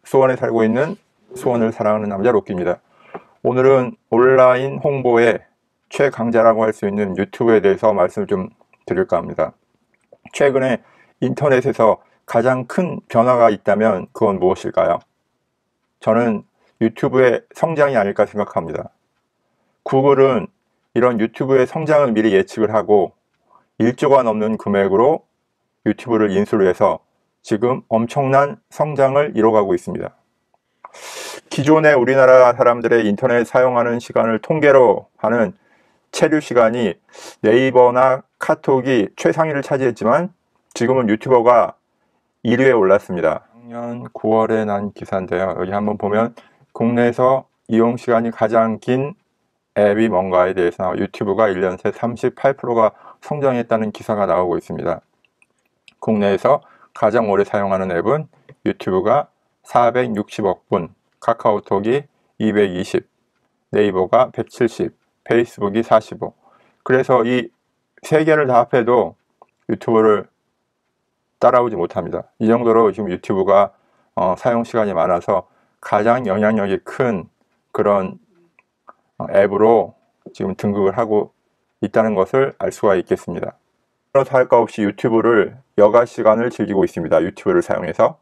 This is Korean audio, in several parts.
수원에 살고 있는 수원을 사랑하는 남자 로끼입니다. 오늘은 온라인 홍보의 최강자라고 할 수 있는 유튜브에 대해서 말씀을 좀 드릴까 합니다. 최근에 인터넷에서 가장 큰 변화가 있다면 그건 무엇일까요? 저는 유튜브의 성장이 아닐까 생각합니다. 구글은 이런 유튜브의 성장을 미리 예측을 하고 1조가 넘는 금액으로 유튜브를 인수를 해서 지금 엄청난 성장을 이뤄가고 있습니다. 기존의 우리나라 사람들의 인터넷 사용하는 시간을 통계로 하는 체류 시간이 네이버나 카톡이 최상위를 차지했지만 지금은 유튜버가 1위에 올랐습니다. 작년 9월에 난 기사인데요. 여기 한번 보면 국내에서 이용 시간이 가장 긴 앱이 뭔가에 대해서 유튜브가 1년 새 38%가 성장했다는 기사가 나오고 있습니다. 국내에서 가장 오래 사용하는 앱은 유튜브가 460억 분, 카카오톡이 220, 네이버가 170, 페이스북이 45. 그래서 이 세 개를 다 합해도 유튜브를 따라오지 못합니다. 이 정도로 지금 유튜브가 사용 시간이 많아서 가장 영향력이 큰 그런 앱으로 지금 등극을 하고 있다는 것을 알 수가 있겠습니다. 그렇다 할 것 없이 유튜브를 여가 시간을 즐기고 있습니다. 유튜브를 사용해서.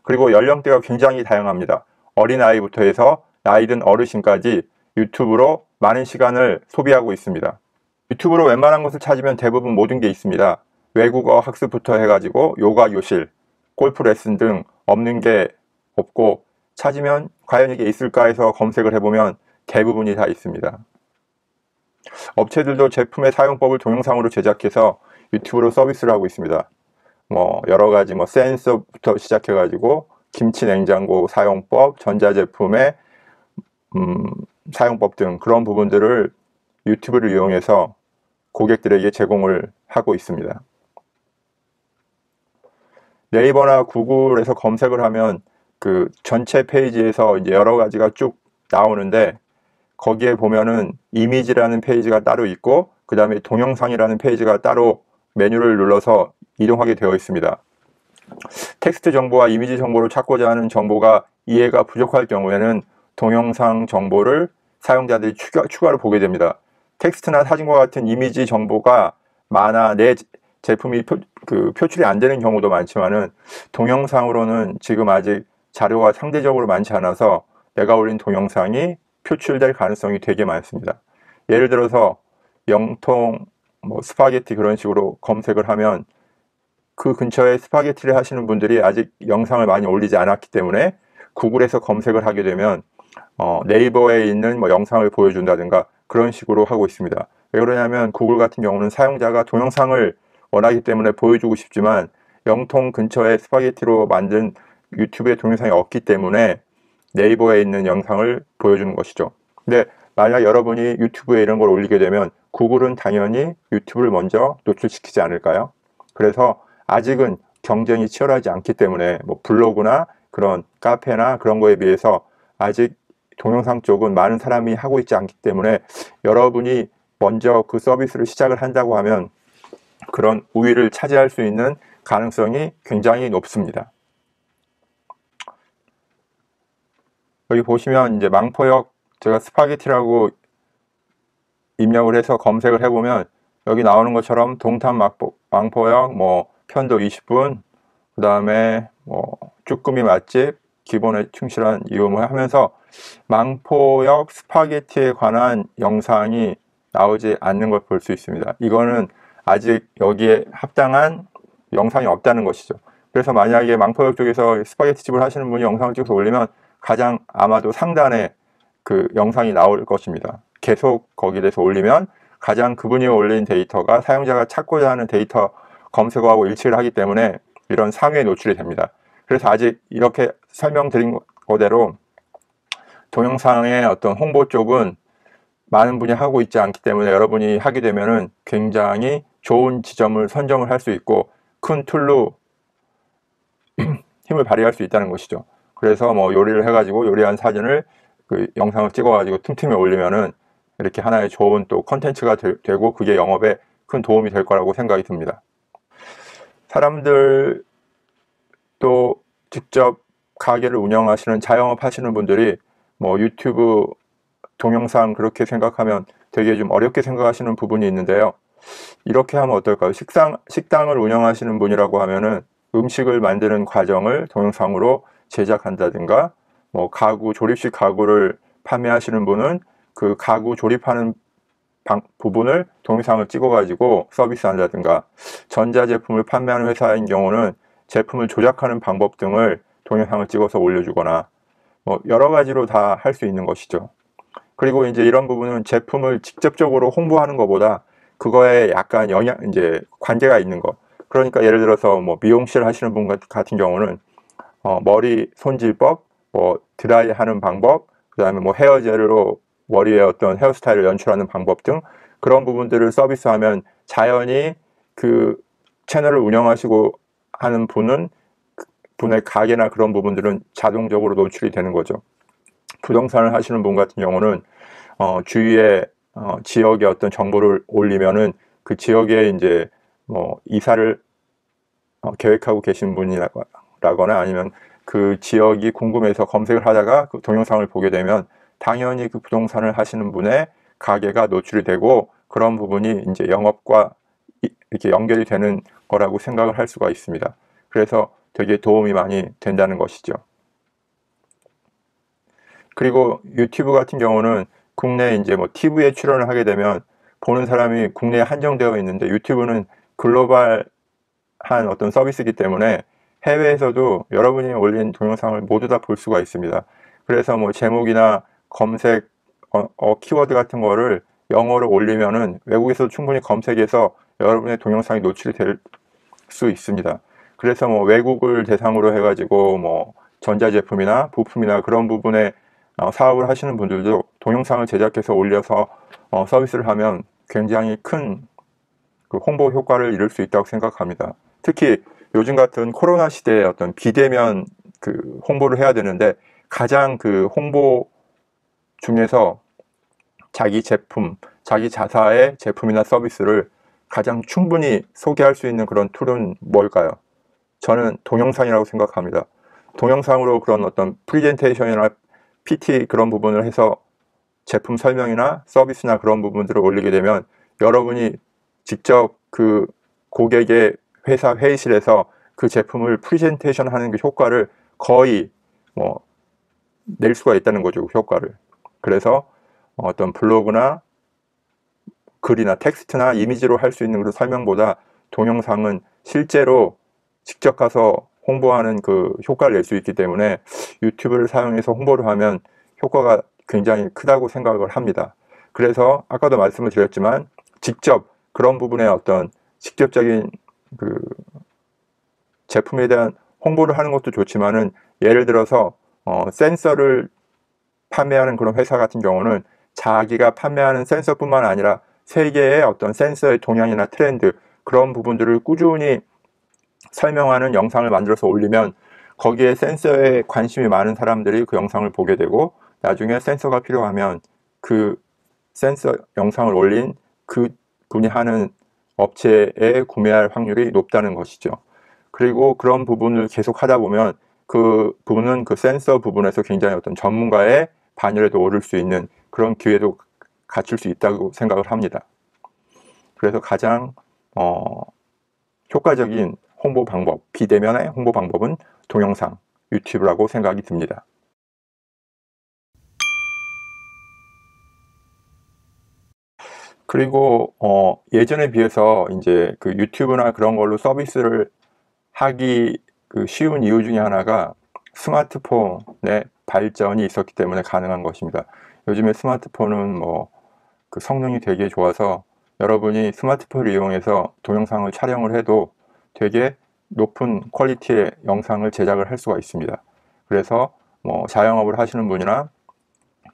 그리고 연령대가 굉장히 다양합니다. 어린아이부터 해서 나이 든 어르신까지 유튜브로 많은 시간을 소비하고 있습니다. 유튜브로 웬만한 것을 찾으면 대부분 모든 게 있습니다. 외국어 학습부터 해가지고 요가 교실, 골프 레슨 등 없는 게 없고 찾으면 과연 이게 있을까 해서 검색을 해보면 대부분이 다 있습니다. 업체들도 제품의 사용법을 동영상으로 제작해서 유튜브로 서비스를 하고 있습니다. 여러 가지 센서부터 시작해가지고 김치 냉장고 사용법, 전자제품의 사용법 등 그런 부분들을 유튜브를 이용해서 고객들에게 제공을 하고 있습니다. 네이버나 구글에서 검색을 하면 그 전체 페이지에서 이제 여러 가지가 쭉 나오는데 거기에 보면은 이미지라는 페이지가 따로 있고 그 다음에 동영상이라는 페이지가 따로 메뉴를 눌러서 이동하게 되어 있습니다. 텍스트 정보와 이미지 정보를 찾고자 하는 정보가 이해가 부족할 경우에는 동영상 정보를 사용자들이 추가로 보게 됩니다. 텍스트나 사진과 같은 이미지 정보가 많아 내 제품이 표출이 안 되는 경우도 많지만은 동영상으로는 지금 아직 자료가 상대적으로 많지 않아서 내가 올린 동영상이 표출될 가능성이 되게 많습니다. 예를 들어서 영통 스파게티 그런 식으로 검색을 하면 그 근처에 스파게티를 하시는 분들이 아직 영상을 많이 올리지 않았기 때문에 구글에서 검색을 하게 되면 네이버에 있는 영상을 보여준다든가 그런 식으로 하고 있습니다. 왜 그러냐면 구글 같은 경우는 사용자가 동영상을 원하기 때문에 보여주고 싶지만 영통 근처에 스파게티로 만든 유튜브의 동영상이 없기 때문에 네이버에 있는 영상을 보여주는 것이죠. 근데 만약 여러분이 유튜브에 이런 걸 올리게 되면 구글은 당연히 유튜브를 먼저 노출시키지 않을까요? 그래서 아직은 경쟁이 치열하지 않기 때문에 블로그나 그런 카페나 그런 거에 비해서 아직 동영상 쪽은 많은 사람이 하고 있지 않기 때문에 여러분이 먼저 그 서비스를 시작을 한다고 하면 그런 우위를 차지할 수 있는 가능성이 굉장히 높습니다. 여기 보시면 이제 망포역 제가 스파게티라고 입력을 해서 검색을 해보면 여기 나오는 것처럼 동탄 망포역 편도 20분 그 다음에 쭈꾸미 맛집 기본에 충실한 이유 하면서 망포역 스파게티에 관한 영상이 나오지 않는 걸 볼 수 있습니다. 이거는 아직 여기에 합당한 영상이 없다는 것이죠. 그래서 만약에 망포역 쪽에서 스파게티 집을 하시는 분이 영상을 찍어서 올리면 가장 아마도 상단에 그 영상이 나올 것입니다. 계속 거기에 대해서 올리면 가장 그분이 올린 데이터가 사용자가 찾고자 하는 데이터 검색어하고 일치를 하기 때문에 이런 상위에 노출이 됩니다. 그래서 아직 이렇게 설명드린 거대로 동영상의 어떤 홍보 쪽은 많은 분이 하고 있지 않기 때문에 여러분이 하게 되면은 굉장히 좋은 지점을 선점을 할 수 있고 큰 툴로 힘을 발휘할 수 있다는 것이죠. 그래서 요리를 해가지고 요리한 사진을 그 영상을 찍어가지고 틈틈이 올리면은 이렇게 하나의 좋은 또 컨텐츠가 되고 그게 영업에 큰 도움이 될 거라고 생각이 듭니다. 사람들 또 직접 가게를 운영하시는 자영업 하시는 분들이 뭐 유튜브 동영상 그렇게 생각하면 되게 좀 어렵게 생각하시는 부분이 있는데요. 이렇게 하면 어떨까요? 식당을 운영하시는 분이라고 하면은 음식을 만드는 과정을 동영상으로 제작한다든가, 뭐 가구, 조립식 가구를 판매하시는 분은 그 가구 조립하는 부분을 동영상을 찍어가지고 서비스한다든가, 전자제품을 판매하는 회사인 경우는 제품을 조작하는 방법 등을 동영상을 찍어서 올려주거나, 뭐 여러 가지로 다 할 수 있는 것이죠. 그리고 이제 이런 부분은 제품을 직접적으로 홍보하는 것보다 그거에 약간 이제 관계가 있는 거. 그러니까 예를 들어서 뭐 미용실 하시는 분 같은 경우는 머리 손질법, 뭐 드라이 하는 방법, 그 다음에 뭐 헤어젤로 머리에 어떤 헤어스타일을 연출하는 방법 등 그런 부분들을 서비스하면 자연히 그 채널을 운영하시고 하는 분의 가게나 그런 부분들은 자동적으로 노출이 되는 거죠. 부동산을 하시는 분 같은 경우는 주위에 지역의 어떤 정보를 올리면은 그 지역에 이제 뭐 이사를 계획하고 계신 분이라거나 아니면 그 지역이 궁금해서 검색을 하다가 그 동영상을 보게 되면 당연히 그 부동산을 하시는 분의 가게가 노출이 되고 그런 부분이 이제 영업과 이렇게 연결이 되는 거라고 생각을 할 수가 있습니다. 그래서 되게 도움이 많이 된다는 것이죠. 그리고 유튜브 같은 경우는 국내 이제 뭐 TV에 출연을 하게 되면 보는 사람이 국내에 한정되어 있는데 유튜브는 글로벌한 어떤 서비스이기 때문에 해외에서도 여러분이 올린 동영상을 모두 다 볼 수가 있습니다. 그래서 뭐 제목이나 검색 키워드 같은 거를 영어로 올리면은 외국에서 충분히 검색해서 여러분의 동영상이 노출이 될 수 있습니다. 그래서 뭐 외국을 대상으로 해가지고 뭐 전자제품이나 부품이나 그런 부분에 사업을 하시는 분들도 동영상을 제작해서 올려서 서비스를 하면 굉장히 큰 그 홍보 효과를 이룰 수 있다고 생각합니다. 특히 요즘 같은 코로나 시대에 어떤 비대면 그 홍보를 해야 되는데 가장 그 홍보 중에서 자기 제품, 자기 자사의 제품이나 서비스를 가장 충분히 소개할 수 있는 그런 툴은 뭘까요? 저는 동영상이라고 생각합니다. 동영상으로 그런 어떤 프리젠테이션이나 PT 그런 부분을 해서 제품 설명이나 서비스나 그런 부분들을 올리게 되면 여러분이 직접 그 고객의 회사 회의실에서 그 제품을 프리젠테이션 하는 그 효과를 거의 뭐 낼 수가 있다는 거죠, 효과를. 그래서 어떤 블로그나 글이나 텍스트나 이미지로 할 수 있는 그런 설명보다 동영상은 실제로 직접 가서 홍보하는 그 효과를 낼 수 있기 때문에 유튜브를 사용해서 홍보를 하면 효과가 굉장히 크다고 생각을 합니다. 그래서 아까도 말씀을 드렸지만 직접 그런 부분에 어떤 직접적인 그 제품에 대한 홍보를 하는 것도 좋지만은 예를 들어서 센서를 판매하는 그런 회사 같은 경우는 자기가 판매하는 센서뿐만 아니라 세계의 어떤 센서의 동향이나 트렌드 그런 부분들을 꾸준히 설명하는 영상을 만들어서 올리면 거기에 센서에 관심이 많은 사람들이 그 영상을 보게 되고 나중에 센서가 필요하면 그 센서 영상을 올린 그 분이 하는 업체에 구매할 확률이 높다는 것이죠. 그리고 그런 부분을 계속 하다 보면 그 부분은 그 센서 부분에서 굉장히 어떤 전문가의 반열에도 오를 수 있는 그런 기회도 갖출 수 있다고 생각을 합니다. 그래서 가장 효과적인 홍보 방법, 비대면의 홍보 방법은 동영상, 유튜브라고 생각이 듭니다. 그리고 예전에 비해서 이제 그 유튜브나 그런 걸로 서비스를 하기 그 쉬운 이유 중에 하나가 스마트폰의 발전이 있었기 때문에 가능한 것입니다. 요즘에 스마트폰은 뭐 그 성능이 되게 좋아서 여러분이 스마트폰을 이용해서 동영상을 촬영을 해도 되게 높은 퀄리티의 영상을 제작을 할 수가 있습니다. 그래서 뭐 자영업을 하시는 분이나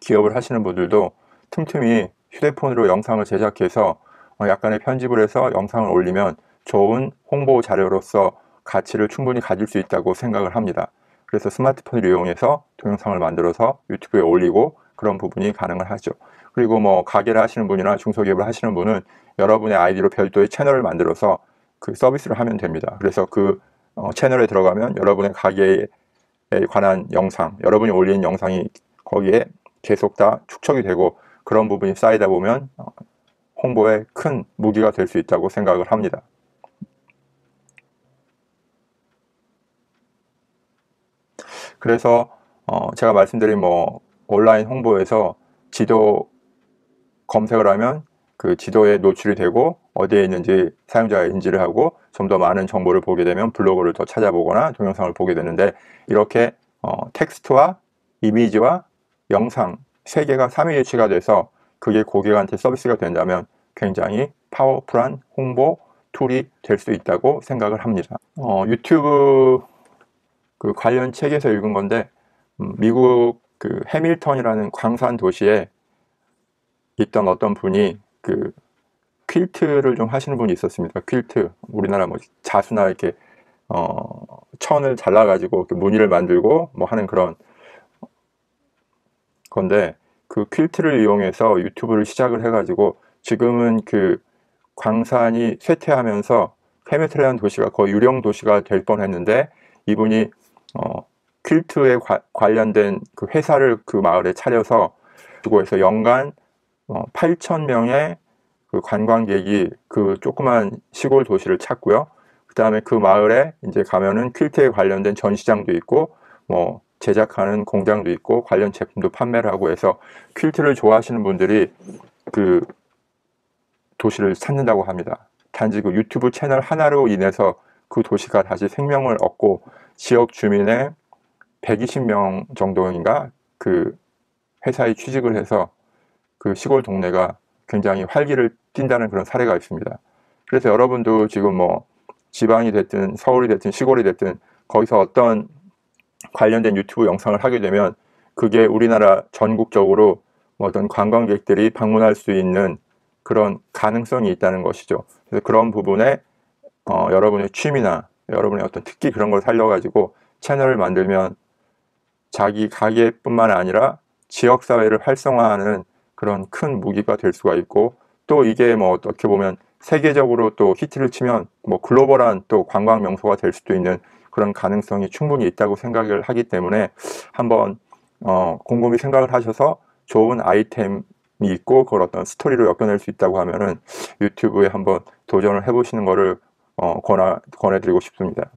기업을 하시는 분들도 틈틈이 휴대폰으로 영상을 제작해서 약간의 편집을 해서 영상을 올리면 좋은 홍보 자료로서 가치를 충분히 가질 수 있다고 생각을 합니다. 그래서 스마트폰을 이용해서 동영상을 만들어서 유튜브에 올리고 그런 부분이 가능을 하죠. 그리고 뭐 가게를 하시는 분이나 중소기업을 하시는 분은 여러분의 아이디로 별도의 채널을 만들어서 그 서비스를 하면 됩니다. 그래서 그 채널에 들어가면 여러분의 가게의 관한 영상, 여러분이 올린 영상이 거기에 계속 다 축적이 되고 그런 부분이 쌓이다 보면 홍보에 큰 무기가 될 수 있다고 생각을 합니다. 그래서 제가 말씀드린 온라인 홍보에서 지도 검색을 하면 그 지도에 노출이 되고 어디에 있는지 사용자가 인지를 하고 좀 더 많은 정보를 보게 되면 블로그를 더 찾아보거나 동영상을 보게 되는데, 이렇게 텍스트와 이미지와 영상 세 개가 삼위일치가 돼서 그게 고객한테 서비스가 된다면 굉장히 파워풀한 홍보 툴이 될 수 있다고 생각을 합니다. 유튜브 그 관련 책에서 읽은 건데, 미국 그 해밀턴이라는 광산 도시에 있던 어떤 분이 그 퀼트를 좀 하시는 분이 있었습니다. 퀼트, 우리나라 자수나 이렇게 천을 잘라가지고 무늬를 만들고 하는 그런 건데, 그 퀼트를 이용해서 유튜브를 시작을 해가지고 지금은 그 광산이 쇠퇴하면서 해밀턴이라는 도시가 거의 유령 도시가 될 뻔했는데, 이분이 퀼트에 관련된 그 회사를 그 마을에 차려서 그곳에서 연간 8,000명의 그 관광객이 그 조그만 시골 도시를 찾고요. 그 다음에 그 마을에 이제 가면은 퀼트에 관련된 전시장도 있고 제작하는 공장도 있고 관련 제품도 판매를 하고 해서 퀼트를 좋아하시는 분들이 그 도시를 찾는다고 합니다. 단지 그 유튜브 채널 하나로 인해서 그 도시가 다시 생명을 얻고 지역 주민의 120명 정도인가 그 회사에 취직을 해서 그 시골 동네가 굉장히 활기를 띈다는 그런 사례가 있습니다. 그래서 여러분도 지금 지방이 됐든 서울이 됐든 시골이 됐든 거기서 어떤 관련된 유튜브 영상을 하게 되면 그게 우리나라 전국적으로 어떤 관광객들이 방문할 수 있는 그런 가능성이 있다는 것이죠. 그래서 그런 부분에 여러분의 취미나 여러분의 어떤 특기 그런 걸 살려가지고 채널을 만들면 자기 가게뿐만 아니라 지역사회를 활성화하는 그런 큰 무기가 될 수가 있고, 또 이게 어떻게 보면 세계적으로 또 히트를 치면 글로벌한 또 관광 명소가 될 수도 있는 그런 가능성이 충분히 있다고 생각을 하기 때문에 한번 곰곰이 생각을 하셔서 좋은 아이템이 있고 그걸 어떤 스토리로 엮어낼 수 있다고 하면은 유튜브에 한번 도전을 해보시는 거를 권해드리고 싶습니다.